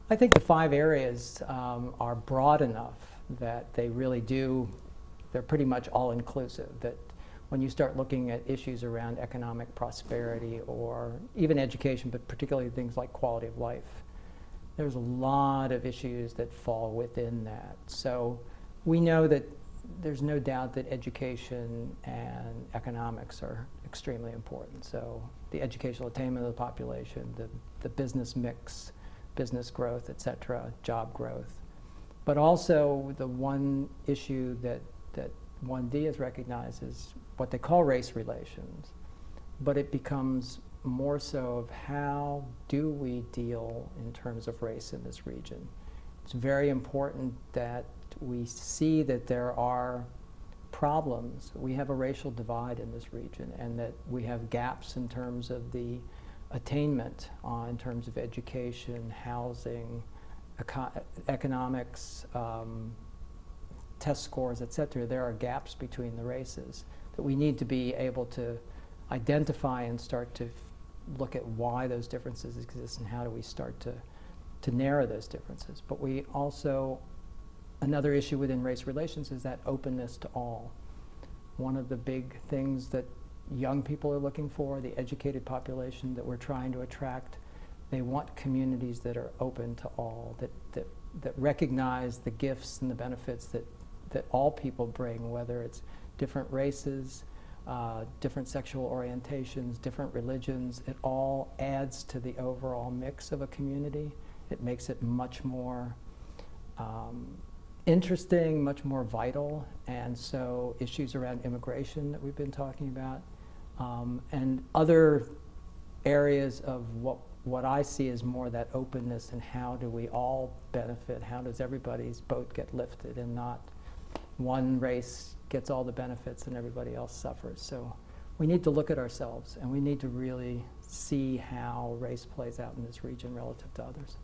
I think the 5 areas are broad enough that they really do, they're pretty much all-inclusive, that when you start looking at issues around economic prosperity or even education, but particularly things like quality of life, there's a lot of issues that fall within that. So we know that there's no doubt that education and economics are extremely important. So the educational attainment of the population, the business mix, business growth, et cetera, job growth. But also the one issue that 1D has recognized is what they call race relations. But it becomes more so of how do we deal in terms of race in this region. It's very important that we see that there are problems. We have a racial divide in this region, and that we have gaps in terms of the attainment in terms of education, housing, economics, test scores, et cetera. There are gaps between the races that we need to be able to identify and start to look at why those differences exist and how do we start to narrow those differences. But we also, another issue within race relations is that openness to all. One of the big things that young people are looking for, the educated population that we're trying to attract, they want communities that are open to all, that recognize the gifts and the benefits that all people bring, whether it's different races, different sexual orientations, different religions. It all adds to the overall mix of a community. It makes it much more interesting, much more vital. And so issues around immigration that we've been talking about, and other areas of what I see as more that openness and how do we all benefit, how does everybody's boat get lifted and not one race gets all the benefits and everybody else suffers. So we need to look at ourselves, and we need to really see how race plays out in this region relative to others.